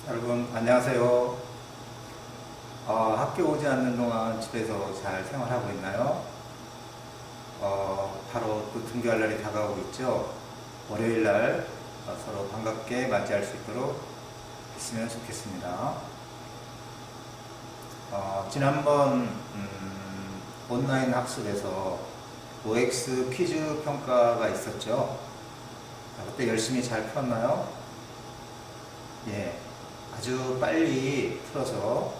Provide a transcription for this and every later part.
여러분 안녕하세요. 학교 오지 않는 동안 집에서 잘 생활하고 있나요? 바로 또 등교할 날이 다가오고 있죠. 월요일날 서로 반갑게 맞이할 수 있도록 했으면 좋겠습니다. 지난번 온라인 학습에서 OX 퀴즈 평가가 있었죠. 그때 열심히 잘 풀었나요? 예, 아주 빨리 풀어서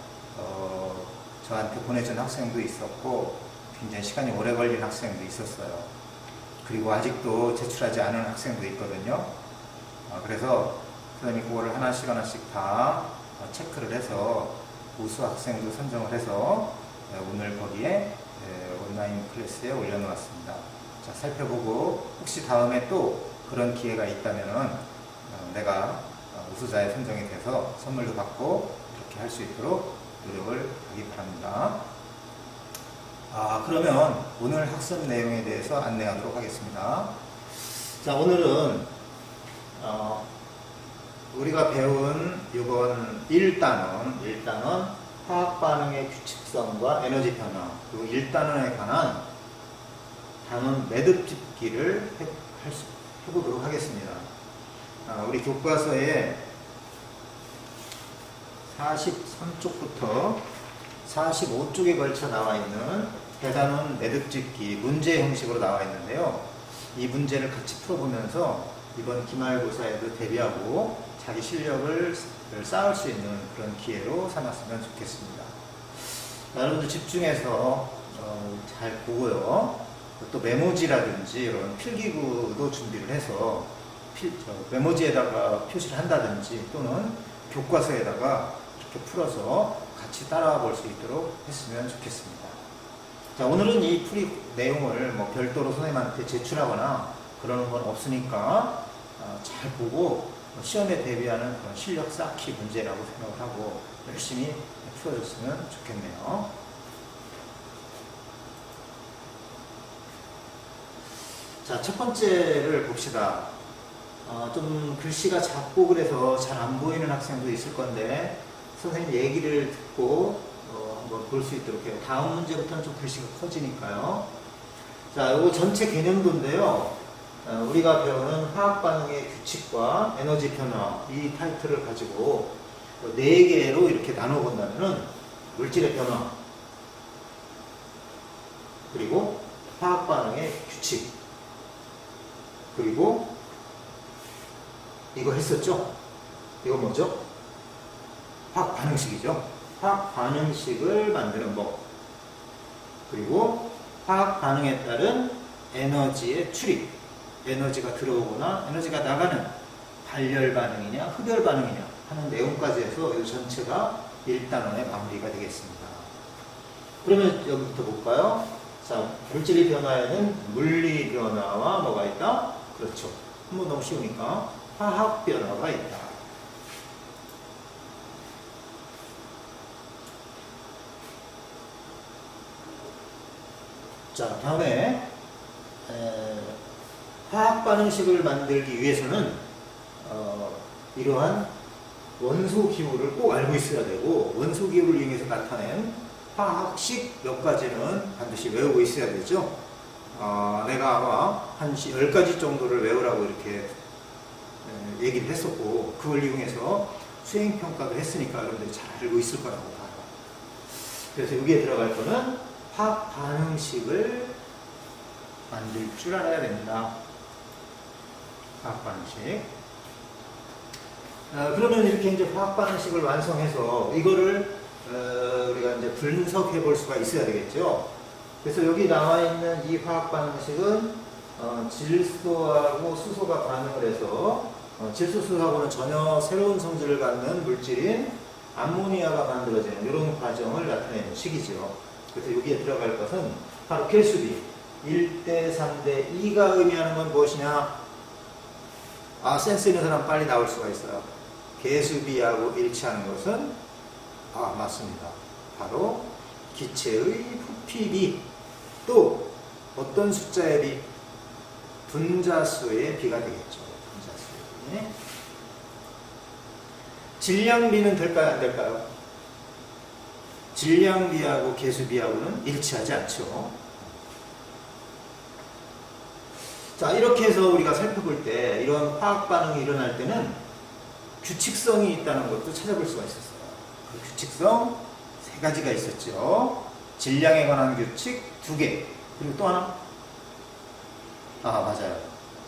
저한테 보내준 학생도 있었고 굉장히 시간이 오래 걸린 학생도 있었어요. 그리고 아직도 제출하지 않은 학생도 있거든요. 그래서 선생님이 그거를 하나씩 다 체크를 해서 우수 학생도 선정을 해서 오늘 거기에 온라인 클래스에 올려놓았습니다. 자, 살펴보고 혹시 다음에 또 그런 기회가 있다면 내가 우수자에 선정이 돼서 선물도 받고 이렇게 할 수 있도록 노력을 하기 바랍니다. 그러면 오늘 학습 내용에 대해서 안내하도록 하겠습니다. 자, 오늘은 우리가 배운 이번 1단원 화학 반응의 규칙성과 에너지 변화, 그리고 1단원에 관한 단원 매듭 짚기를 해보도록 하겠습니다. 우리 교과서에 43쪽부터 45쪽에 걸쳐 나와 있는 대단원 매듭 짚기 문제 형식으로 나와 있는데요. 이 문제를 같이 풀어보면서 이번 기말고사에도 대비하고 자기 실력을 쌓을 수 있는 그런 기회로 삼았으면 좋겠습니다. 여러분들 집중해서 잘 보고요. 또 메모지라든지 이런 필기구도 준비를 해서 메모지에다가 표시를 한다든지 또는 교과서에다가 이렇게 풀어서 같이 따라와 볼 수 있도록 했으면 좋겠습니다. 자, 오늘은 이 풀이 내용을 별도로 선생님한테 제출하거나 그러는 건 없으니까 잘 보고 시험에 대비하는 그런 실력 쌓기 문제라고 생각을 하고 열심히 풀어줬으면 좋겠네요. 자, 첫 번째를 봅시다. 좀 글씨가 작고 그래서 잘 안 보이는 학생도 있을 건데 선생님 얘기를 듣고 한번 볼 수 있도록 해요. 다음 문제부터는 좀 글씨가 커지니까요. 자, 이거 전체 개념도인데요. 우리가 배우는 화학 반응의 규칙과 에너지 변화, 이 타이틀을 가지고 4개로 이렇게 나눠 본다면은 물질의 변화, 그리고 화학 반응의 규칙, 그리고 이거 했었죠? 이거 뭐죠? 화학 반응식이죠. 화학 반응식을 만드는 법, 그리고 화학 반응에 따른 에너지의 출입, 에너지가 들어오거나 에너지가 나가는 발열 반응이냐 흡열 반응이냐 하는 내용까지 해서 이 전체가 1단원의 마무리가 되겠습니다. 그러면 여기부터 볼까요? 자, 물질의 변화에는 물리 변화와 뭐가 있다? 그렇죠. 한번 너무 쉬우니까 화학 변화가 있다. 자, 다음에 화학 반응식을 만들기 위해서는 이러한 원소 기호를 꼭 알고 있어야 되고 원소 기호를 이용해서 나타낸 화학식 몇 가지는 반드시 외우고 있어야 되죠. 내가 아마 한 10가지 정도를 외우라고 이렇게 얘기를 했었고 그걸 이용해서 수행평가도 했으니까 여러분들이 잘 알고 있을 거라고 봐요. 그래서 여기에 들어갈 거는 화학 반응식을 만들 줄 알아야 됩니다. 화학 반응식. 그러면 이렇게 이제 화학 반응식을 완성해서 이거를 우리가 이제 분석해 볼 수가 있어야 되겠죠. 그래서 여기 나와 있는 이 화학 반응식은 질소하고 수소가 반응을 해서 질소, 수소하고는 전혀 새로운 성질을 갖는 물질인 암모니아가 만들어지는 이런 과정을 나타내는 식이죠. 그래서 여기에 들어갈 것은 바로 개수비 1대 3대 2가 의미하는 건 무엇이냐? 센스 있는 사람 빨리 나올 수가 있어요. 개수비하고 일치하는 것은 맞습니다. 바로 기체의 부피비, 또 어떤 숫자의 비? 분자수의 비가 되겠죠. 분자수의 비. 질량비는 될까요, 안 될까요? 질량비하고 계수비하고는 일치하지 않죠. 자, 이렇게 해서 우리가 살펴볼 때 이런 화학 반응이 일어날 때는 규칙성이 있다는 것도 찾아볼 수가 있었어요. 그 규칙성 3가지가 있었죠. 질량에 관한 규칙 2개. 그리고 또 하나? 맞아요.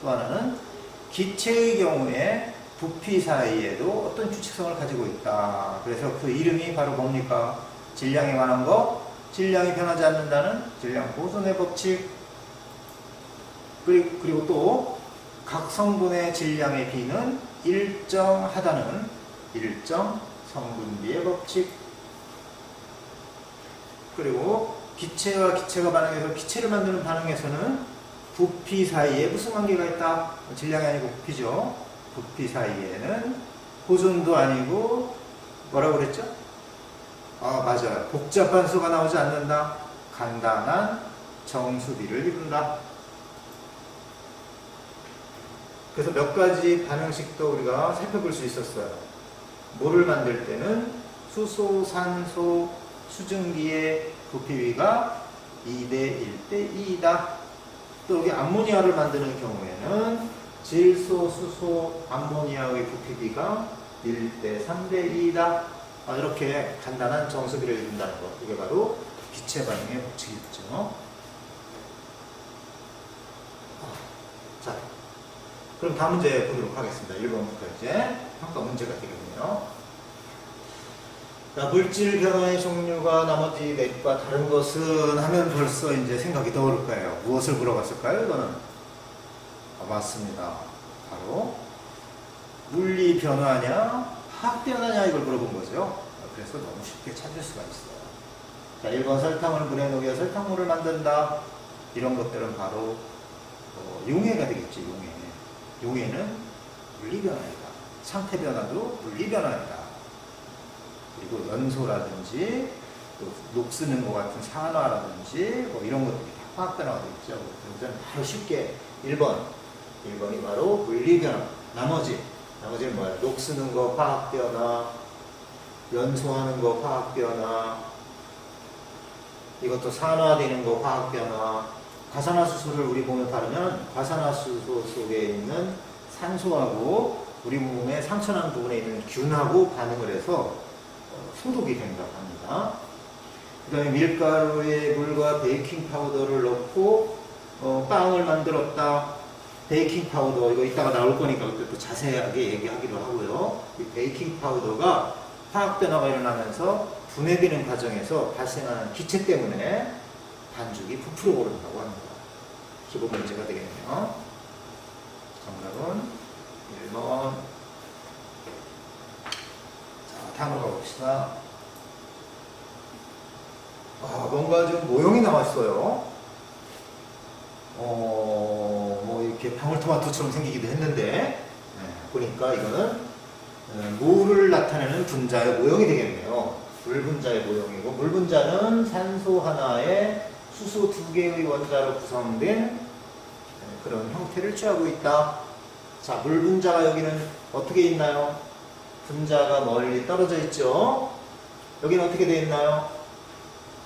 또 하나는 기체의 경우에 부피 사이에도 어떤 규칙성을 가지고 있다. 그래서 그 이름이 바로 뭡니까? 질량에 관한 거, 질량이 변하지 않는다는 질량 보존의 법칙, 그리고 또 각 성분의 질량의 비는 일정하다는 일정 성분비의 법칙, 그리고 기체와 기체가 반응해서 기체를 만드는 반응에서는 부피 사이에 무슨 관계가 있다? 질량이 아니고 부피죠. 부피 사이에는 보존도 아니고 뭐라고 그랬죠? 맞아요. 복잡한 수가 나오지 않는다. 간단한 정수비를 이룬다. 그래서 몇 가지 반응식도 우리가 살펴볼 수 있었어요. 물을 만들 때는 수소, 산소, 수증기의 부피비가 2대 1대 2이다. 또 여기 암모니아를 만드는 경우에는 질소, 수소, 암모니아의 부피비가 1대 3대 2이다. 이렇게 간단한 정수비를 이룬다는 것. 이게 바로 기체 반응의 법칙이었죠. 자, 그럼 다음 문제 보도록 하겠습니다. 1번부터 이제 평가 문제가 되겠네요. 자, 물질 변화의 종류가 나머지 넷과 다른 것은 하면 벌써 이제 생각이 떠오를 거예요. 무엇을 물어봤을까요? 이거는 맞습니다. 바로 물리 변화냐 화학 변화냐 이걸 물어본 거죠. 그래서 너무 쉽게 찾을 수가 있어요. 자, 1번 설탕을 물에 녹여 설탕물을 만든다. 이런 것들은 바로 용해가 되겠지. 용해는 물리 변화이다. 상태 변화도 물리 변화이다. 그리고 연소라든지 또 녹쓰는 것 같은 산화라든지 뭐 이런 것들이 다 화학 변화가 되겠죠. 그래서 바로 쉽게 1번이 바로 물리 변화. 나머지는 뭐예요? 녹쓰는 거 화학 변화, 연소하는 거 화학 변화, 이것도 산화되는 거 화학 변화. 과산화수소를 우리 몸에 바르면 과산화수소 속에 있는 산소하고 우리 몸의 상처난 부분에 있는 균하고 반응을 해서 소독이 된다고 합니다. 그 다음에 밀가루에 물과 베이킹 파우더를 넣고 빵을 만들었다. 베이킹 파우더 이거 이따가 나올 거니까 그때 또 자세하게 얘기하기로 하고요. 이 베이킹 파우더가 화학 변화가 일어나면서 분해되는 과정에서 발생하는 기체 때문에 반죽이 부풀어 오른다고 합니다. 기본 문제가 되겠네요. 정답은 1번. 자, 다음으로 가봅시다. 뭔가 좀 모형이 나왔어요. 뭐 이렇게 방울토마토처럼 생기기도 했는데, 보니까 이거는 물을 나타내는 분자의 모형이 되겠네요. 물 분자의 모형이고, 물 분자는 산소 하나에 수소 2개의 원자로 구성된 그런 형태를 취하고 있다. 자, 물 분자가 여기는 어떻게 있나요? 분자가 멀리 떨어져 있죠. 여기는 어떻게 되어 있나요?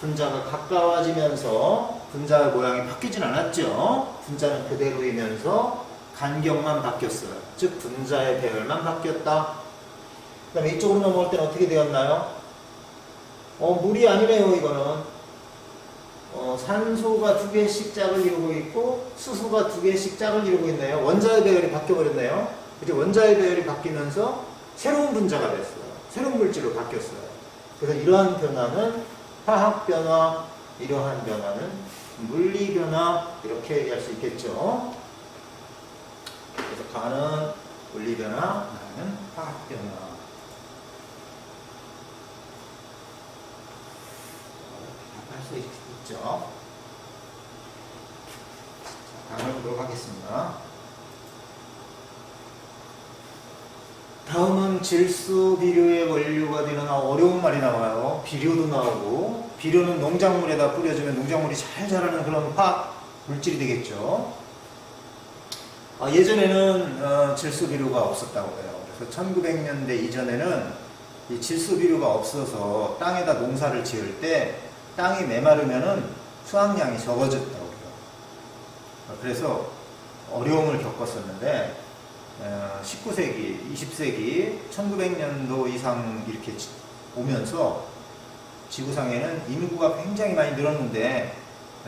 분자가 가까워지면서 분자의 모양이 바뀌진 않았죠. 분자는 그대로이면서 간격만 바뀌었어요. 즉 분자의 배열만 바뀌었다. 그 다음에 이쪽으로 넘어올 때는 어떻게 되었나요? 물이 아니네요. 이거는 산소가 2개씩 짝을 이루고 있고 수소가 2개씩 짝을 이루고 있네요. 원자의 배열이 바뀌어버렸네요. 이제 원자의 배열이 바뀌면서 새로운 분자가 됐어요. 새로운 물질로 바뀌었어요. 그래서 이러한 변화는 화학 변화, 이러한 변화는 물리 변화, 이렇게 얘기할 수 있겠죠. 그래서 가는 물리 변화, 나는 화학 변화. 할 수 있죠. 자, 다음을 보도록 하겠습니다. 다음은 질소 비료의 원료가 되는 어려운 말이 나와요. 비료도 나오고, 비료는 농작물에다 뿌려주면 농작물이 잘 자라는 그런 화학 물질이 되겠죠. 예전에는 질소 비료가 없었다고 해요. 그래서 1900년대 이전에는 이 질소 비료가 없어서 땅에다 농사를 지을 때 땅이 메마르면은 수확량이 적어졌다고 그래요. 그래서 어려움을 겪었었는데 19세기, 20세기, 1900년도 이상 이렇게 오면서 지구상에는 인구가 굉장히 많이 늘었는데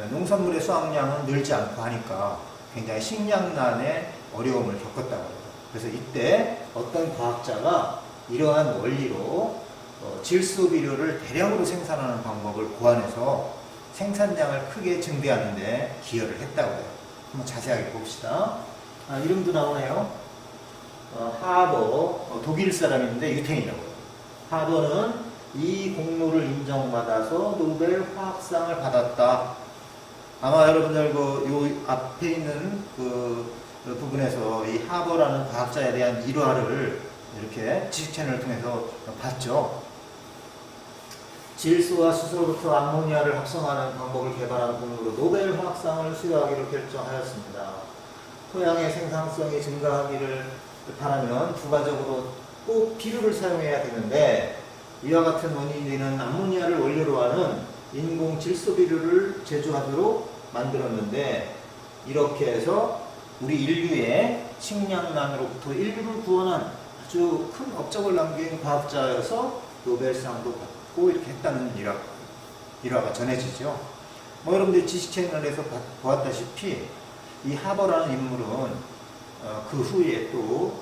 농산물의 수확량은 늘지 않고 하니까 굉장히 식량난의 어려움을 겪었다고 해요. 그래서 이때 어떤 과학자가 이러한 원리로 질소 비료를 대량으로 생산하는 방법을 고안해서 생산량을 크게 증대하는 데 기여를 했다고 해요. 한번 자세하게 봅시다. 이름도 나오네요. 하버, 독일 사람인데 유태인이라고 해요. 하버는 이 공로를 인정받아서 노벨 화학상을 받았다. 아마 여러분들 요 앞에 있는 그 부분에서 이 하버라는 과학자에 대한 일화를 이렇게 지식 채널을 통해서 봤죠. 질소와 수소로부터 암모니아를 합성하는 방법을 개발한 공로로 노벨 화학상을 수여하기로 결정하였습니다. 토양의 생산성이 증가하기를 바라면 부가적으로 꼭 비료를 사용해야 되는데 이와 같은 원인이 되는 암모니아를 원료로 하는 인공 질소 비료를 제조하도록 만들었는데 이렇게 해서 우리 인류의 식량난으로부터 인류를 구원한 아주 큰 업적을 남긴 과학자여서 노벨상도 받고 이렇게 했다는 일화가 전해지죠. 여러분들 지식 채널에서 보았다시피 이 하버라는 인물은 그 후에 또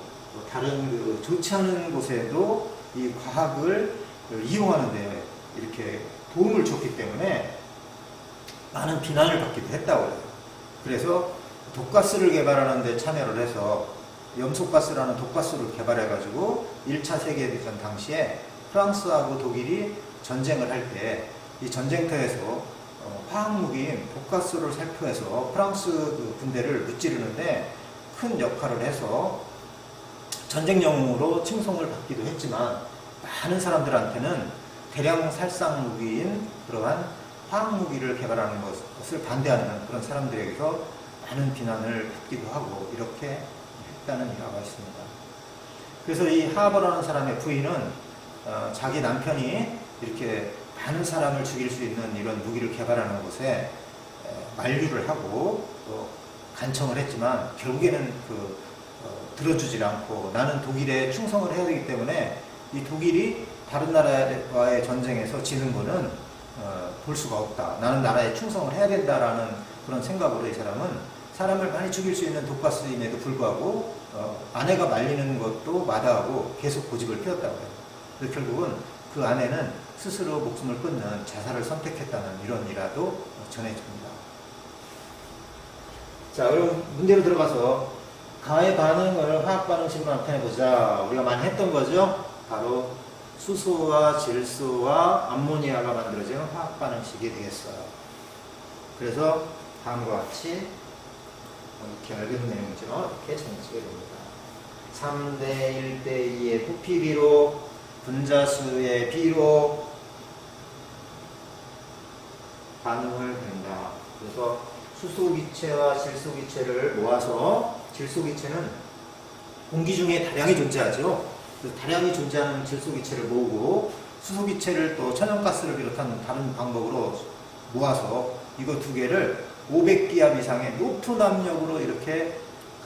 다른 좋지 않은 곳에도 이 과학을 이용하는 데 이렇게 도움을 줬기 때문에 많은 비난을 받기도 했다고 해요. 그래서 독가스를 개발하는 데 참여를 해서 염소가스라는 독가스를 개발해가지고 1차 세계대전 당시에 프랑스하고 독일이 전쟁을 할 때 이 전쟁터에서 화학무기인 독가스를 살포해서 프랑스 군대를 무찌르는데 큰 역할을 해서 전쟁 영웅으로 칭송을 받기도 했지만 많은 사람들한테는 대량 살상 무기인 그러한 화학무기를 개발하는 것을 반대하는 그런 사람들에게서 많은 비난을 받기도 하고 이렇게 했다는 일화가 있습니다. 그래서 이 하버라는 사람의 부인은 자기 남편이 이렇게 많은 사람을 죽일 수 있는 이런 무기를 개발하는 것에 만류를 하고 또 간청을 했지만 결국에는 들어주질 않고 나는 독일에 충성을 해야 되기 때문에 이 독일이 다른 나라와의 전쟁에서 지는 거는 볼 수가 없다. 나는 나라에 충성을 해야 된다라는 그런 생각으로 이 사람은 사람을 많이 죽일 수 있는 독가스임에도 불구하고 아내가 말리는 것도 마다하고 계속 고집을 피웠다고 해요. 그래서 결국은 그 아내는 스스로 목숨을 끊는 자살을 선택했다는 이런 일화도 전해집니다. 자, 그럼 문제로 들어가서 가의 반응을 화학 반응식으로 나타내보자. 우리가 많이 했던 거죠. 바로 수소와 질소와 암모니아가 만들어지는 화학 반응식이 되겠어요. 그래서 다음과 같이 이렇게 얇은 내용이죠. 이렇게 정리하게 됩니다. 3대 1대 2의 부피 비로 분자수의 비로 반응을 한다. 그래서 수소기체와 질소기체를 모아서 질소기체는 공기 중에 다량이 존재하죠. 다량이 존재하는 질소기체를 모으고 수소기체를 또 천연가스를 비롯한 다른 방법으로 모아서 이거 두 개를 500기압 이상의 높은 압력으로 이렇게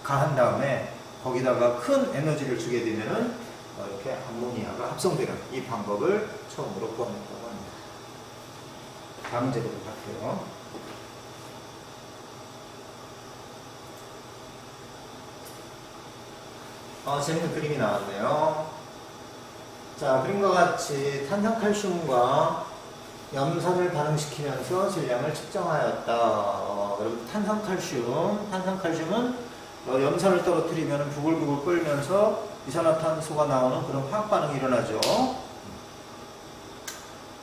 가한 다음에 거기다가 큰 에너지를 주게 되면은 이렇게 암모니아가 합성되는 이 방법을 처음으로 구현했다고 합니다. 다음 문제로 갈게요. 재밌는 그림이 나왔네요. 자, 그림과 같이 탄산칼슘과 염산을 반응시키면서 질량을 측정하였다. 여러분, 탄산칼슘은 염산을 떨어뜨리면 부글부글 끓면서 이산화탄소가 나오는 그런 화학 반응이 일어나죠.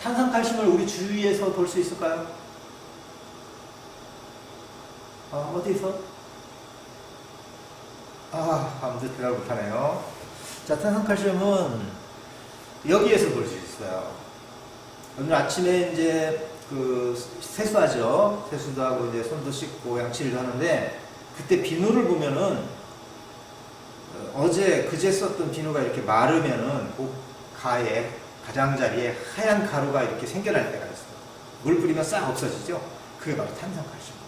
탄산칼슘을 우리 주위에서 볼 수 있을까요? 어디서? 아무도 대답을 못하네요. 자, 탄산칼슘은 여기에서 볼 수 있어요. 오늘 아침에 이제 세수하죠. 세수도 하고 이제 손도 씻고 양치를 하는데 그때 비누를 보면은 그제 썼던 비누가 이렇게 마르면은 그 가에 가장자리에 하얀 가루가 이렇게 생겨날 때가 있어요. 물 뿌리면 싹 없어지죠. 그게 바로 탄산칼슘입니다.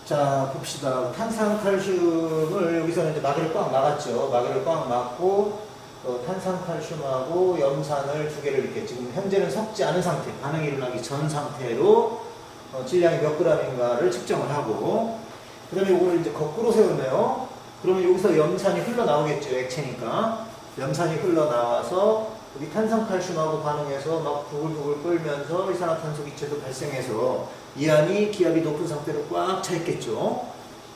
자, 봅시다. 탄산칼슘을 여기서는 이제 마개를 꽉 막았죠. 마개를 꽉 막고 탄산칼슘하고 염산을 두 개를 이렇게 지금 현재는 섞지 않은 상태, 반응이 일어나기 전 상태로 질량이 몇 g인가를 측정을 하고, 그 다음에 이걸 이제 거꾸로 세우네요. 그러면 여기서 염산이 흘러나오겠죠. 액체니까. 염산이 흘러나와서 여기 탄산칼슘하고 반응해서 막 부글부글 끓면서 이산화탄소 기체도 발생해서 이 안이 기압이 높은 상태로 꽉 차 있겠죠.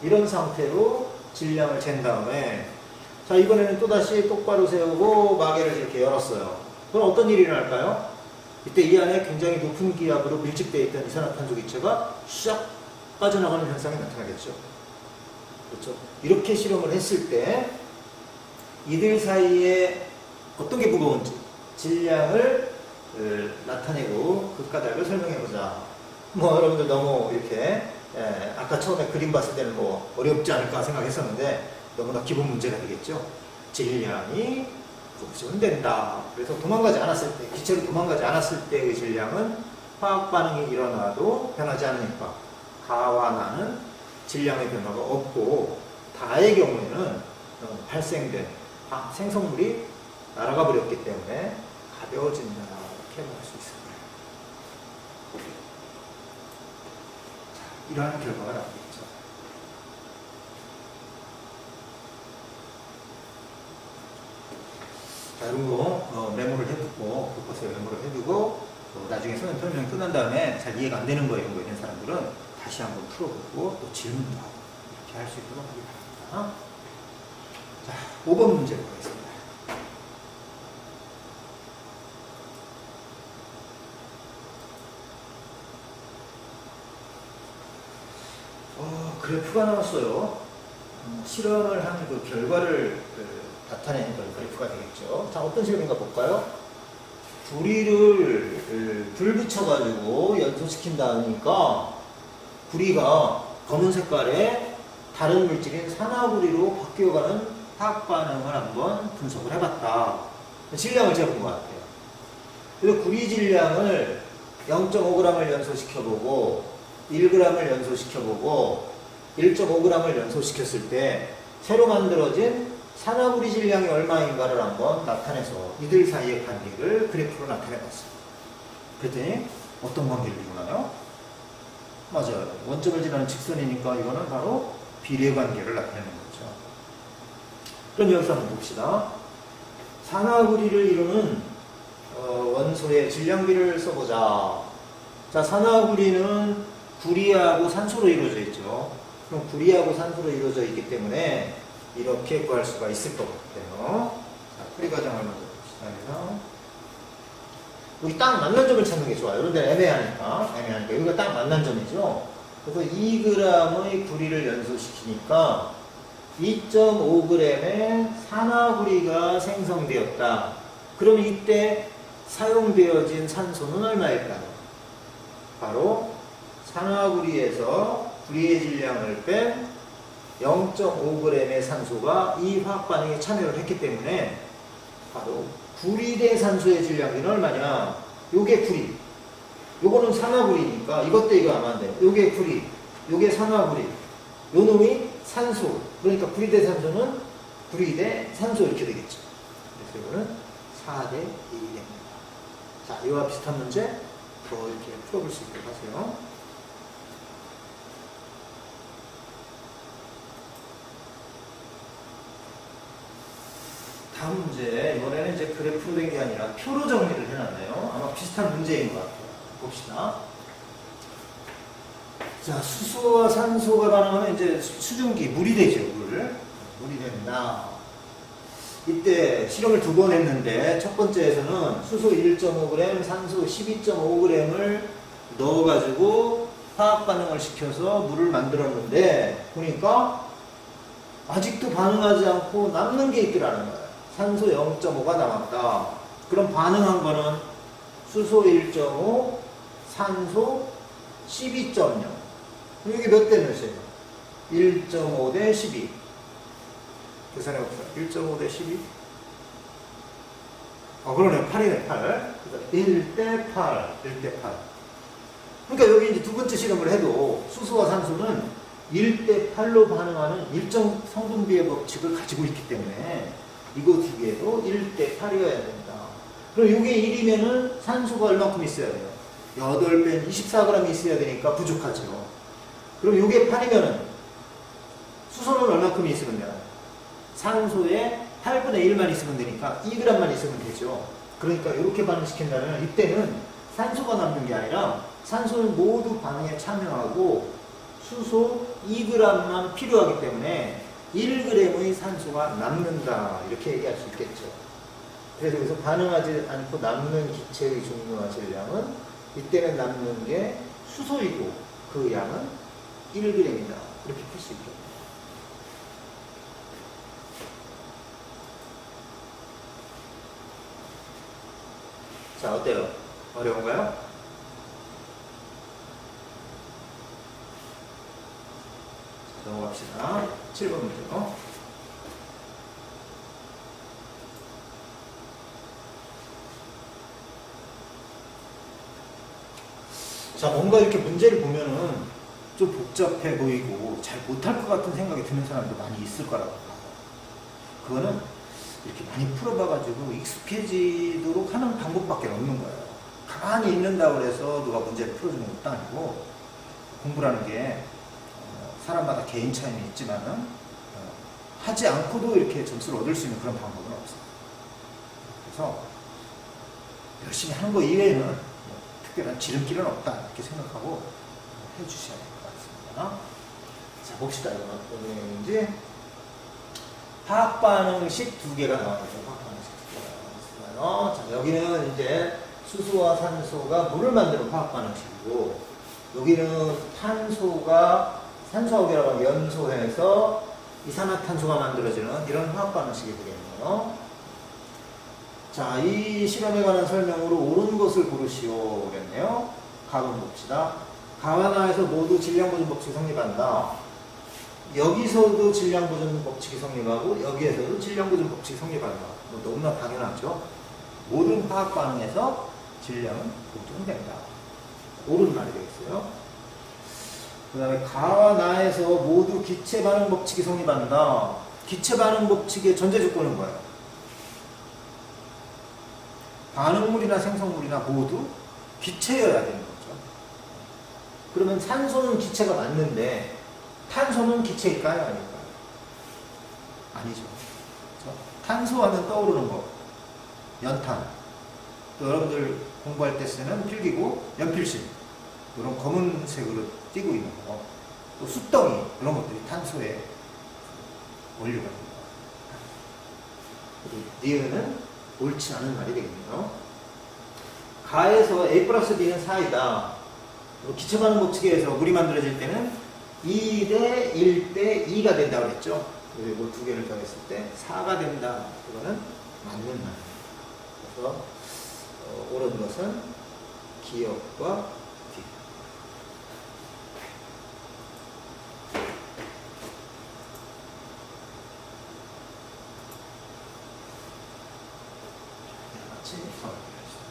이런 상태로 질량을 잰 다음에, 자, 이번에는 또다시 똑바로 세우고 마개를 이렇게 열었어요. 그럼 어떤 일이 일어날까요? 이때 이 안에 굉장히 높은 기압으로 밀집되어 있던 이산화탄소 기체가 샥 빠져나가는 현상이 나타나겠죠. 그렇죠? 이렇게 실험을 했을 때 이들 사이에 어떤 게 무거운지 질량을 나타내고 그 까닭을 설명해보자. 뭐 여러분들 너무 이렇게 아까 처음에 그림 봤을 때는 뭐 어렵지 않을까 생각했었는데 너무나 기본 문제가 되겠죠. 질량이 부수면 된다. 그래서 도망가지 않았을 때, 기체로 도망가지 않았을 때의 질량은 화학 반응이 일어나도 변하지 않으니까 가와 나는 질량의 변화가 없고, 다의 경우에는 발생된 생성물이 날아가 버렸기 때문에 가벼워진다. 이렇게 할 수 있습니다. 자, 이러한 결과가 나오겠죠. 자, 이런 거 메모를 해두고, 교과서에 메모를 해두고, 나중에 설명 끝난 다음에 잘 이해가 안 되는 거 이런 거 있는 사람들은 다시 한번 풀어보고 또 질문도 하고 이렇게 할 수 있도록 하기 바랍니다. 자, 5번 문제로 가겠습니다. 그래프가 나왔어요. 실험을 한 그 결과를 나타내는 그래프가 되겠죠. 자, 어떤 실험인가 볼까요? 구리를 불 붙여가지고 연소시킨다니까 구리가 검은 색깔의 다른 물질인 산화구리로 바뀌어가는 화학 반응을 한번 분석을 해봤다. 질량을 재본 것 같아요. 그래서 구리 질량을 0.5g을 연소시켜보고 1g을 연소시켜보고 1.5g을 연소시켰을 때 새로 만들어진 산화구리 질량이 얼마인가를 한번 나타내서 이들 사이의 관계를 그래프로 나타내봤어요. 그랬더니 어떤 관계를 이루나요? 맞아요. 원점을 지나는 직선이니까 이거는 바로 비례 관계를 나타내는 거죠. 그럼 여기서 한번 봅시다. 산화구리를 이루는 원소의 질량비를 써보자. 자, 산화구리는 구리하고 산소로 이루어져 있죠. 그럼 구리하고 산소로 이루어져 있기 때문에 이렇게 구할 수가 있을 것 같아요. 자, 풀이 과정을 먼저 봅시다. 그래서 여기 딱 만난 점을 찾는 게 좋아요. 이런 데는 애매하니까. 여기가 딱 만난 점이죠. 그래서 2g의 구리를 연소시키니까 2.5g의 산화구리가 생성되었다. 그럼 이때 사용되어진 산소는 얼마일까요? 바로 산화구리에서 구리의 질량을 뺀 0.5g의 산소가 이 화학 반응에 참여를 했기 때문에 바로 구리 대 산소의 질량비는 얼마냐? 요게 구리. 요거는 산화구리니까 이것 대 이거 하면 안 돼요. 요게 구리. 요게 산화구리. 요 놈이 산소. 그러니까 구리 대 산소는 구리 대 산소 이렇게 되겠죠. 그래서 이거는 4대 1이 됩니다. 자, 이와 비슷한 문제 더 이렇게 풀어볼 수 있도록 하세요. 다음 문제, 이번에는 이제 그래프로 된 게 아니라 표로 정리를 해놨네요. 아마 비슷한 문제인 것 같아요. 봅시다. 자, 수소와 산소가 반응하면 이제 수증기, 물이 되죠, 물이 된다. 이때 실험을 2번 했는데, 첫 번째에서는 수소 1.5g, 산소 12.5g을 넣어가지고 화학 반응을 시켜서 물을 만들었는데, 보니까 아직도 반응하지 않고 남는 게 있더라는 거예요. 산소 0.5가 남았다. 그럼 반응한 거는 수소 1.5, 산소 12.0. 이게 몇 대 몇이에요? 1.5 대 12. 계산해 봅시다. 1.5 대 12. 그러네. 8이네, 8. 1대 8. 1대 8. 그러니까 여기 이제 두 번째 실험을 해도 수소와 산소는 1대 8로 반응하는 일정 성분비의 법칙을 가지고 있기 때문에 이거 두 개도 1대 8이어야 된다. 그럼 이게 1이면은 산소가 얼마큼 있어야 돼요? 8배는 24g 있어야 되니까 부족하죠. 그럼 이게 8이면은 수소는 얼마큼 있으면 되나요? 산소의 8분의 1만 있으면 되니까 2g만 있으면 되죠. 그러니까 이렇게 반응시킨다면 이때는 산소가 남는 게 아니라 산소는 모두 반응에 참여하고 수소 2g만 필요하기 때문에 1g의 산소가 남는다. 이렇게 얘기할 수 있겠죠. 그래서 여기서 반응하지 않고 남는 기체의 종류와 질량은 이때는 남는 게 수소이고 그 양은 1g이다. 이렇게 풀 수 있겠죠. 자, 어때요? 어려운가요? 넘어갑시다. 7번 문제요. 자, 뭔가 이렇게 문제를 보면은 좀 복잡해 보이고 잘 못할 것 같은 생각이 드는 사람도 많이 있을 거라고 봐요. 그거는 이렇게 많이 풀어봐가지고 익숙해지도록 하는 방법밖에 없는 거예요. 가만히 있는다고 해서 누가 문제를 풀어주는 것도 아니고 공부라는 게 사람마다 개인 차이는 있지만은 하지 않고도 이렇게 점수를 얻을 수 있는 그런 방법은 없어요. 그래서 열심히 하는 거 이외에는 특별한 지름길은 없다 이렇게 생각하고 해주셔야 될 것 같습니다. 자, 봅시다. 이건 어떤 내용인지. 화학반응식 두 개가 나와있죠. 화학반응식 두 개가 나와있어요. 자, 여기는 이제 수소와 산소가 물을 만드는 화학반응식이고, 여기는 산소하고 연소해서 이산화탄소가 만들어지는 이런 화학반응식이 되겠네요. 자, 이 실험에 관한 설명으로 옳은 것을 고르시오 그랬네요. 가번 봅시다. 가와나에서 모두 질량보존 법칙이 성립한다. 여기서도 질량보존 법칙이 성립하고 여기에서도 질량보존 법칙이 성립한다. 너무나 당연하죠. 모든 화학 반응에서 질량은 보존된다. 옳은 말이 되겠어요. 그 다음에 가와 나에서 모두 기체 반응 법칙이 성립한다. 기체 반응 법칙의 전제 조건은 뭐예요? 반응물이나 생성물이나 모두 기체여야 되는 거죠. 그러면 산소는 기체가 맞는데 탄소는 기체일까요? 아닐까요? 아니죠. 그렇죠? 탄소하면 떠오르는 거. 연탄. 또 여러분들 공부할 때 쓰는 필기구, 연필심. 이런 검은색으로 띄고 있는 거. 또 숯덩이. 이런 것들이 탄소의 원료가 됩니다. 니은은 옳지 않은 말이 되겠네요. 가에서 A 플러스 B는 4이다. 기체 반응 법칙에 의해서 물이 만들어질 때는 2대 1대 2가 된다고 그랬죠. 그리고 두 개를 더했을 때 4가 된다. 이거는 맞는 말입니다. 그래서 옳은 것은 기역과 뒤. 같이 설명해 주세요.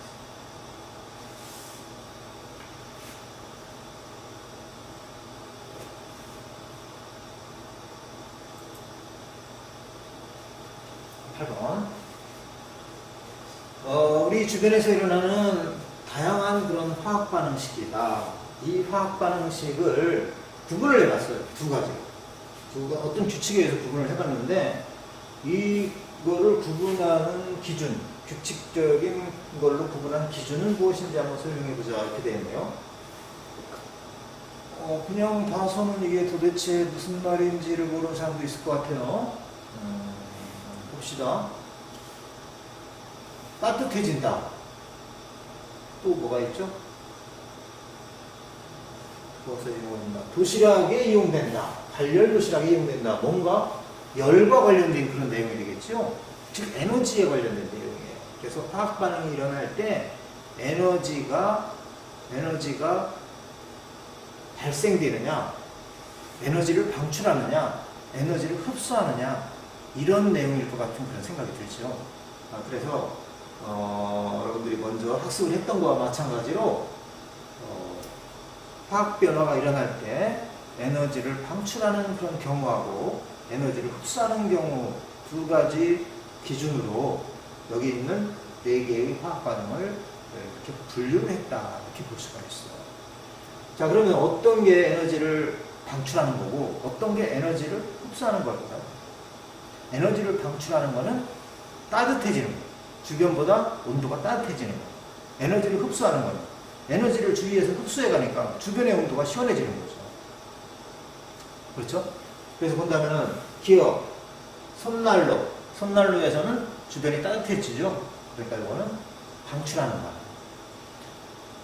8번. 우리 주변에서 일어나는 다양한 그런 화학 반응식이다. 이 화학 반응식을 구분을 해봤어요. 두 가지로. 어떤 규칙에 의해서 구분을 해봤는데, 이거를 구분하는 기준, 규칙적인 걸로 구분하는 기준은 무엇인지 한번 설명해보자. 이렇게 되어 있네요. 그냥 봐서는 이게 도대체 무슨 말인지를 모르는 사람도 있을 것 같아요. 봅시다. 따뜻해진다. 또 뭐가 있죠? 무엇에 이용된다? 도시락에 이용된다. 발열 도시락에 이용된다. 뭔가 열과 관련된 그런 내용이 되겠죠? 즉 에너지에 관련된 내용이에요. 그래서 화학 반응이 일어날 때 에너지가 발생되느냐, 에너지를 방출하느냐, 에너지를 흡수하느냐, 이런 내용일 것 같은 그런 생각이 들죠. 그래서 여러분들이 먼저 학습을 했던 거와 마찬가지로 화학 변화가 일어날 때 에너지를 방출하는 그런 경우하고 에너지를 흡수하는 경우 두 가지 기준으로 여기 있는 네 개의 화학 반응을 이렇게 분류를 했다 이렇게 볼 수가 있어요. 자, 그러면 어떤 게 에너지를 방출하는 거고 어떤 게 에너지를 흡수하는 걸까요? 에너지를 방출하는 거는 따뜻해지는 거, 주변보다 온도가 따뜻해지는 거. 에너지를 흡수하는 거는 에너지를 주위에서 흡수해 가니까 주변의 온도가 시원해지는 거죠. 그렇죠? 그래서 본다면은 기어, 손난로에서는 주변이 따뜻해지죠. 그러니까 이거는 방출하는 거.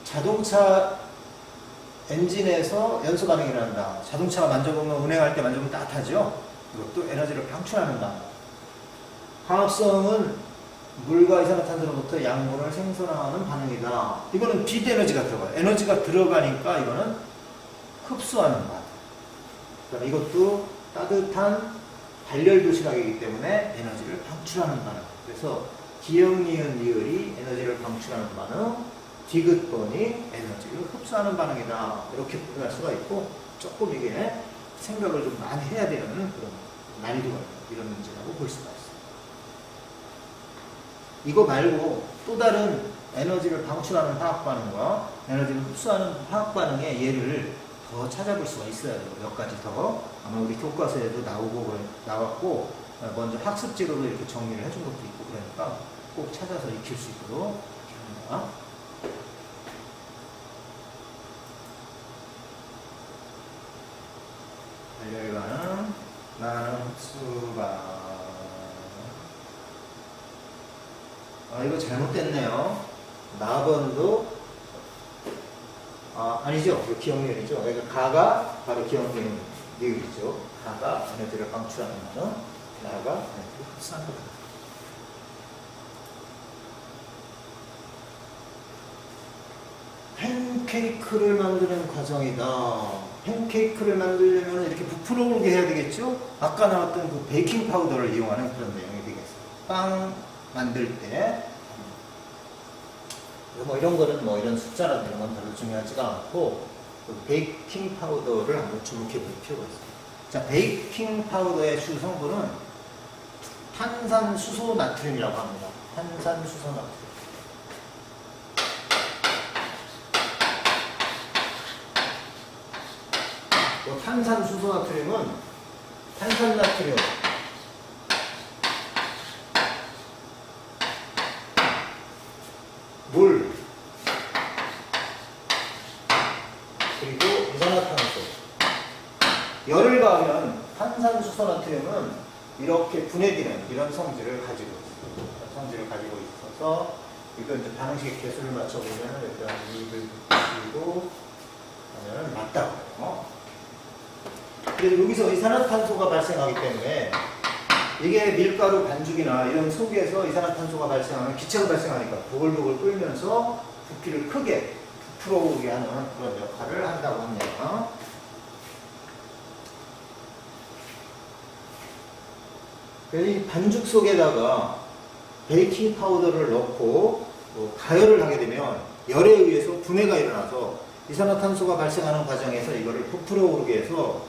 자동차 엔진에서 연소 반응이 일어난다. 자동차가 만져보면 운행할 때 만져보면 따뜻하죠. 이것도 에너지를 방출하는 거. 화합성은 물과 이산화탄소로부터 양분을 생성하는 반응이다. 이거는 빛 에너지가 들어가요. 에너지가 들어가니까 이거는 흡수하는 거. 그러니까 이것도 따뜻한 발열 도시락이기 때문에 에너지를 방출하는 반응. 그래서 기역, 니은, 리을이 에너지를 방출하는 반응, 디귿번이 에너지를 흡수하는 반응이다. 이렇게 구분할 수가 있고 조금 이게 생각을 좀 많이 해야 되는 그런 난이도가 있는 이런 문제라고 볼 수가 있어요. 이거 말고 또 다른 에너지를 방출하는 화학 반응과 에너지를 흡수하는 화학 반응의 예를 더 찾아볼 수가 있어요. 몇 가지 더. 아마 우리 교과서에도 나왔고, 먼저 학습지로도 이렇게 정리를 해준 것도 있고, 그러니까 꼭 찾아서 익힐 수 있도록 이렇게 합니다. 발열반응, 나는 흡수가. 이거 잘못됐네요. 나번도 아니죠. 기억니은이죠. 그러니까 가가 바로 기억니은 니은이죠. 가가 에너지를 방출하는 거는 나가 에너지를 흡수하는 거다. 팬케이크를 만드는 과정이다. 팬케이크를 만들려면 이렇게 부풀어 오르게 해야 되겠죠? 아까 나왔던 그 베이킹 파우더를 이용하는 그런 내용이 되겠어요. 빵 만들 때 뭐 이런 거는 뭐 이런 숫자라든지 이런 건 별로 중요하지가 않고 그 베이킹 파우더를 한번 주목해 볼 필요가 있어요. 자, 베이킹 파우더의 주 성분은 탄산수소 나트륨이라고 합니다. 탄산수소 나트륨. 탄산수소 나트륨은 탄산나트륨, 물, 그리고 이산화탄소. 열을 가하면 탄산수소 나트륨은 이렇게 분해되는 이런 성질을 가지고 있어서 이거 이제 반응식 개수를 맞춰보면 일단 2를 붙이고 하면 맞다고 해요. 그래서 여기서 이산화탄소가 발생하기 때문에 이게 밀가루 반죽이나 이런 속에서 이산화탄소가 발생하면 기체가 발생하니까 보글보글 끓면서 부피를 크게 부풀어 오게 하는 그런 역할을 한다고 합니다. 그래서 이 반죽 속에다가 베이킹 파우더를 넣고 가열을 하게 되면 열에 의해서 분해가 일어나서 이산화탄소가 발생하는 과정에서 이거를 부풀어 오르게 해서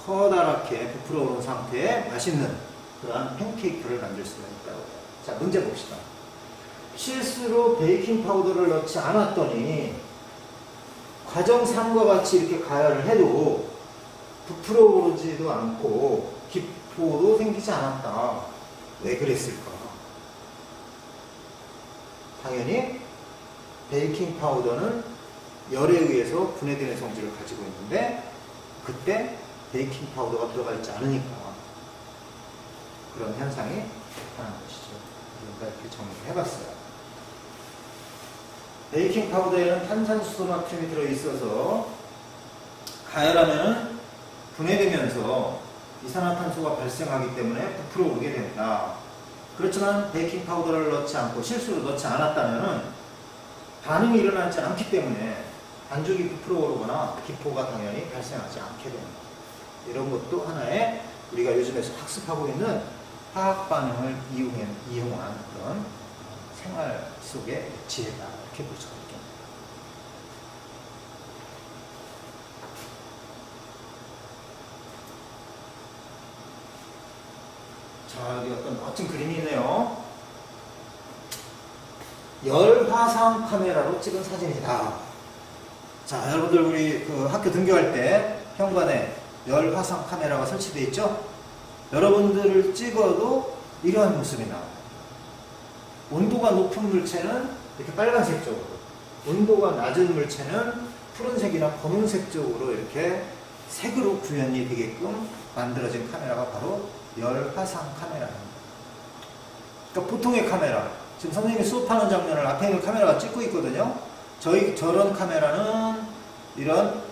커다랗게 부풀어 오른 상태에 맛있는 그러한 팬케이크를 만들 수가 있다고 해요. 자, 문제 봅시다. 실수로 베이킹 파우더를 넣지 않았더니 과정상과 같이 이렇게 가열을 해도 부풀어 오르지도 않고 기포도 생기지 않았다. 왜 그랬을까? 당연히 베이킹 파우더는 열에 의해서 분해되는 성질을 가지고 있는데 그때 베이킹 파우더가 들어가 있지 않으니까 그런 현상이 나타난 것이죠. 우리가 이렇게 정리를 해봤어요. 베이킹 파우더에는 탄산수소 나트륨이 들어있어서 가열하면 분해되면서 이산화탄소가 발생하기 때문에 부풀어 오르게 된다. 그렇지만 베이킹 파우더를 넣지 않고 실수로 넣지 않았다면 반응이 일어나지 않기 때문에 반죽이 부풀어 오르거나 기포가 당연히 발생하지 않게 됩니다. 이런 것도 하나의 우리가 요즘에서 학습하고 있는 화학 반응을 이용한 그런 생활 속의 지혜다, 이렇게 볼 수가 있겠네요. 자, 여기 어떤 멋진 그림이 있네요. 열화상 카메라로 찍은 사진이다. 자, 여러분들 우리 그 학교 등교할 때 현관에 열화상 카메라가 설치되어 있죠? 여러분들을 찍어도 이러한 모습이 나와요. 온도가 높은 물체는 이렇게 빨간색 쪽으로, 온도가 낮은 물체는 푸른색이나 검은색 쪽으로 이렇게 색으로 구현이 되게끔 만들어진 카메라가 바로 열화상 카메라입니다. 그러니까 보통의 카메라, 지금 선생님이 수업하는 장면을 앞에 있는 카메라가 찍고 있거든요. 저런 카메라는 이런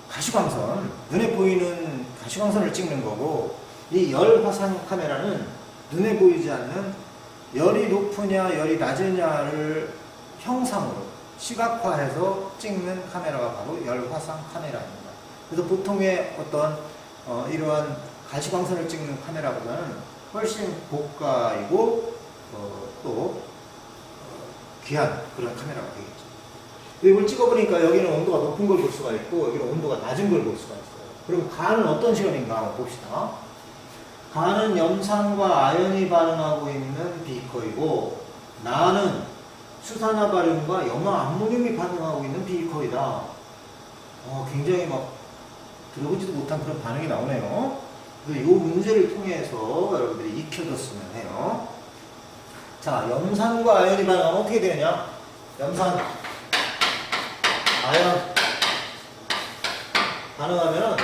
가시광선, 눈에 보이는 가시광선을 찍는 거고, 이 열화상 카메라는 눈에 보이지 않는 열이 높으냐 열이 낮으냐를 형상으로 시각화해서 찍는 카메라가 바로 열화상 카메라입니다. 그래서 보통의 어떤 이러한 가시광선을 찍는 카메라보다는 훨씬 고가이고 또 귀한 그런 카메라가 되겠죠. 이걸 찍어보니까 여기는 온도가 높은 걸 볼 수가 있고 여기는 온도가 낮은 걸 볼 수가 있어요. 그럼 간은 어떤 시험인가 한번 봅시다. 간은 염산과 아연이 반응하고 있는 비커이고, 나는 수산화 바륨과 염화 암모늄이 반응하고 있는 비커이다. 굉장히 막 들어보지도 못한 그런 반응이 나오네요. 그래서 이 문제를 통해서 여러분들이 익혀줬으면 해요. 자, 염산과 아연이 반응하면 어떻게 되느냐? 염산, 아연 반응하면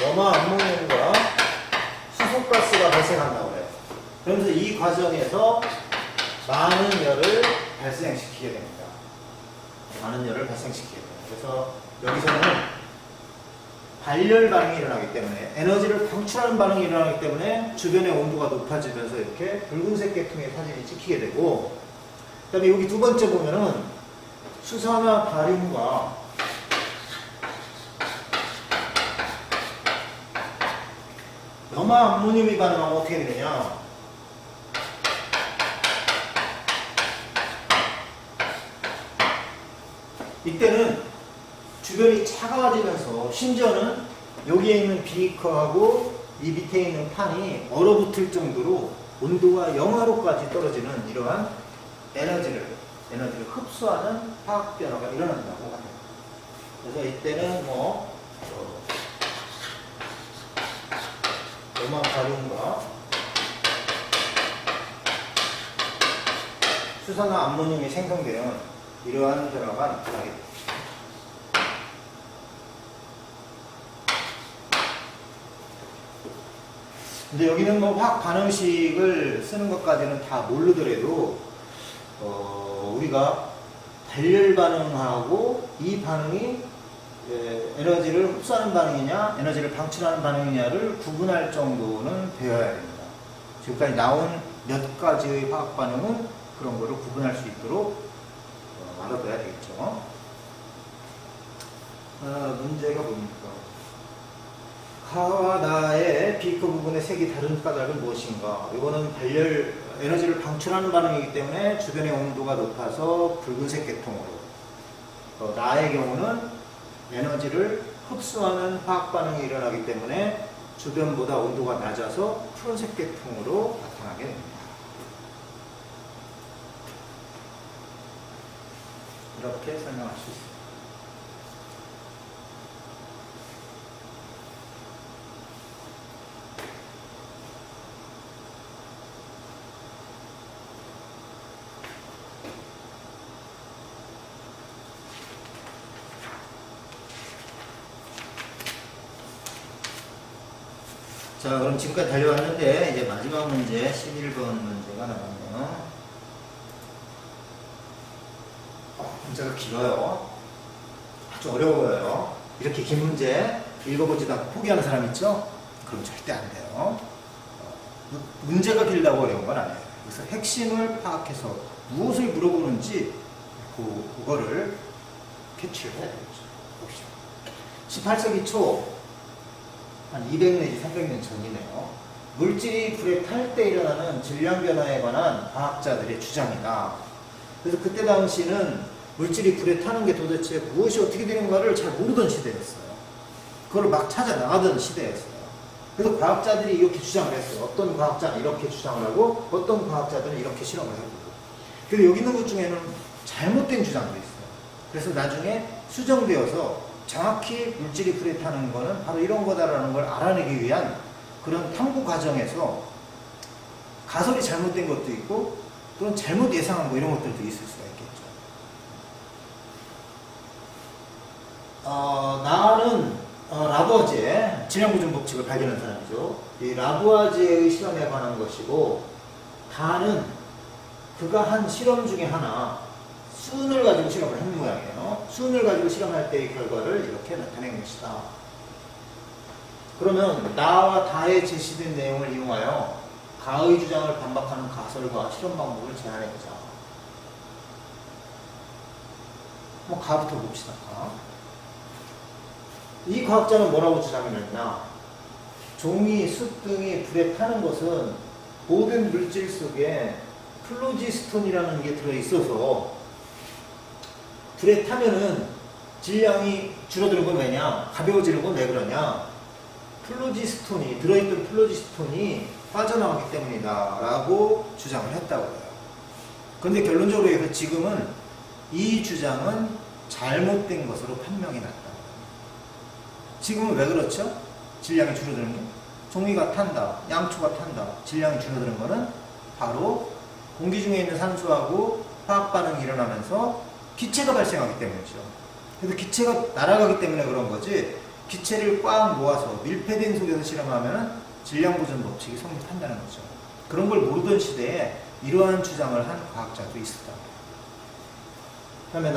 염화 암모늄과 수소가스가 발생한다고 해요. 그러면서 이 과정에서 많은 열을 발생시키게 됩니다. 많은 열을 발생시키게 돼요. 그래서 여기서는 발열 반응이 일어나기 때문에, 에너지를 방출하는 반응이 일어나기 때문에 주변의 온도가 높아지면서 이렇게 붉은색 계통의 사진이 찍히게 되고, 그 다음에 여기 두 번째 보면은 수산화 바륨과 염화 암모늄이 반응하면 어떻게 되느냐? 이때는 주변이 차가워지면서 심지어는 여기에 있는 비커하고 이 밑에 있는 판이 얼어붙을 정도로 온도가 영하로까지 떨어지는 이러한 에너지를 흡수하는 화학 변화가 일어난다고 합니다. 그래서 이때는 염화 바륨과 수산화 암모늄이 생성되는 이러한 변화가 나타나게 됩니다. 근데 여기는 화학 반응식을 쓰는 것까지는 다 모르더라도 우리가 발열 반응하고 이 반응이 에너지를 흡수하는 반응이냐 에너지를 방출하는 반응이냐를 구분할 정도는 배워야 됩니다. 지금까지 나온 몇 가지의 화학 반응은 그런 거를 구분할 수 있도록 알아둬야 되겠죠. 문제가 뭡니까? 가와 나의 비커 부분의 색이 다른 까닭은 무엇인가? 이거는 에너지를 방출하는 반응이기 때문에 주변의 온도가 높아서 붉은색 계통으로, 나의 경우는 에너지를 흡수하는 화학 반응이 일어나기 때문에 주변보다 온도가 낮아서 푸른색 계통으로 나타나게 됩니다. 이렇게 설명할 수 있습니다. 자, 그럼 지금까지 달려왔는데 이제 마지막 문제 11번 문제가 나왔네요. 문제가 길어요. 아주 어려워요. 이렇게 긴 문제 읽어보지도 않고 포기하는 사람 있죠? 그럼 절대 안 돼요. 문제가 길다고 어려운 건 아니에요. 그래서 핵심을 파악해서 무엇을 물어보는지 그거를 캐치를 해야 되겠죠. 봅시다. 18세기 초, 한 200 내지 300년 전이네요. 물질이 불에 탈 때 일어나는 질량 변화에 관한 과학자들의 주장이다. 그래서 그때 당시는 물질이 불에 타는 게 도대체 무엇이 어떻게 되는가를 잘 모르던 시대였어요. 그걸 막 찾아 나가던 시대였어요. 그래서 과학자들이 이렇게 주장을 했어요. 어떤 과학자는 이렇게 주장을 하고 어떤 과학자들은 이렇게 실험을 해보고. 그리고 여기 있는 것 중에는 잘못된 주장도 있어요. 그래서 나중에 수정되어서 정확히 물질이 불에 타는 거는 바로 이런 거다라는 걸 알아내기 위한 그런 탐구 과정에서 가설이 잘못된 것도 있고 또는 잘못 예상한 거 이런 것들도 있을 수가 있겠죠. 나는 라부아지에 질량보존 법칙을 발견한 사람이죠. 이 라부아지의 실험에 관한 것이고, 다는 그가 한 실험 중에 하나, 수은을 가지고 실험을 한 모양이에요. 수은을 가지고 실험할 때의 결과를 이렇게 나타낸 것이다. 그러면 나와 다에 제시된 내용을 이용하여 가의 주장을 반박하는 가설과 실험 방법을 제안해보자. 가부터 봅시다. 이 과학자는 뭐라고 주장을 했나? 종이, 숯 등이 불에 타는 것은 모든 물질 속에 플로지스톤이라는 게 들어있어서 불에 타면은 질량이 줄어드는 건 왜냐? 가벼워지는 건 왜 그러냐? 플로지스톤이, 들어있던 플로지스톤이 빠져나가기 때문이다 라고 주장을 했다고 해요. 그런데 결론적으로 해서 지금은 이 주장은 잘못된 것으로 판명이 났다. 지금은 왜 그렇죠? 질량이 줄어드는 게? 종이가 탄다, 양초가 탄다, 질량이 줄어드는 거는 바로 공기 중에 있는 산소하고 화학 반응이 일어나면서 기체가 발생하기 때문이죠. 그래서 기체가 날아가기 때문에 그런 거지, 기체를 꽉 모아서 밀폐된 속에서 실험하면 질량 보존 법칙이 성립한다는 거죠. 그런 걸 모르던 시대에 이러한 주장을 한 과학자도 있었다. 그다음에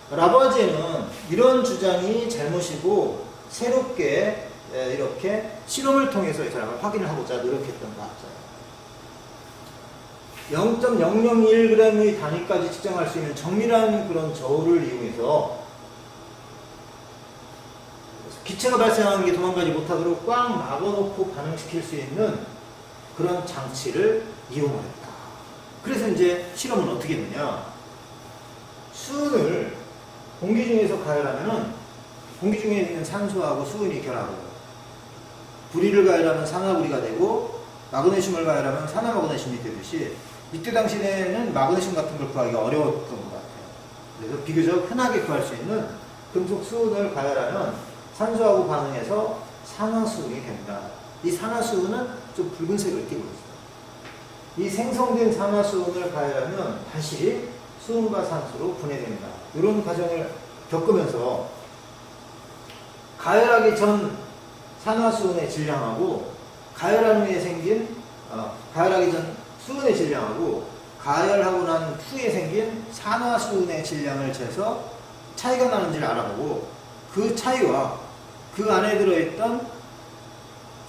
라부아지에는 이런 주장이 잘못이고 새롭게 이렇게 실험을 통해서 이 사람을 확인을 하고자 노력했던 과학자예요. 0.001g의 단위까지 측정할 수 있는 정밀한 그런 저울을 이용해서 기체가 발생하는 게 도망가지 못하도록 꽉 막아놓고 반응시킬 수 있는 그런 장치를 이용했다. 그래서 이제 실험은 어떻게 되냐? 수은을 공기 중에서 가열하면은 공기 중에 있는 산소하고 수은이 결합하고, 불이를 가열하면 산화불이가 되고 마그네슘을 가열하면 산화마그네슘이 되듯이, 이때 당시에는 마그네슘 같은 걸 구하기가 어려웠던 것 같아요. 그래서 비교적 흔하게 구할 수 있는 금속 수은을 가열하면 산소하고 반응해서 산화수은이 된다. 이 산화수은은 좀 붉은색을 띠고 있어요. 이 생성된 산화수은을 가열하면 다시 수은과 산소로 분해된다. 이런 과정을 겪으면서 가열하기 전 산화수은의 질량하고 가열하는 후에 생긴 가열하기 전 수은의 질량하고 가열하고 난 후에 생긴 산화수은의 질량을 재서 차이가 나는지를 알아보고, 그 차이와 그 안에 들어있던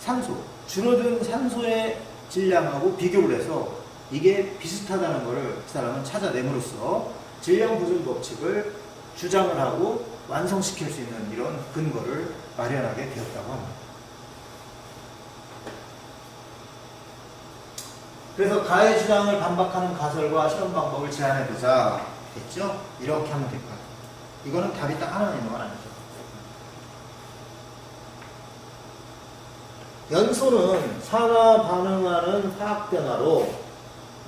산소, 줄어든 산소의 질량하고 비교를 해서 이게 비슷하다는 것을 그 사람은 찾아냄으로써 질량 보존 법칙을 주장을 하고 완성시킬 수 있는 이런 근거를 마련하게 되었다고 합니다. 그래서 가의 주장을 반박하는 가설과 실험 방법을 제안해보자 했죠? 이렇게 하면 될 것 같아요. 이거는 답이 딱 하나 있는 건 아니죠. 연소는 산화 반응하는 화학 변화로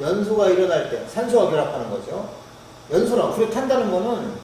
연소가 일어날 때 산소와 결합하는 거죠. 연소라 불에 탄다는 거는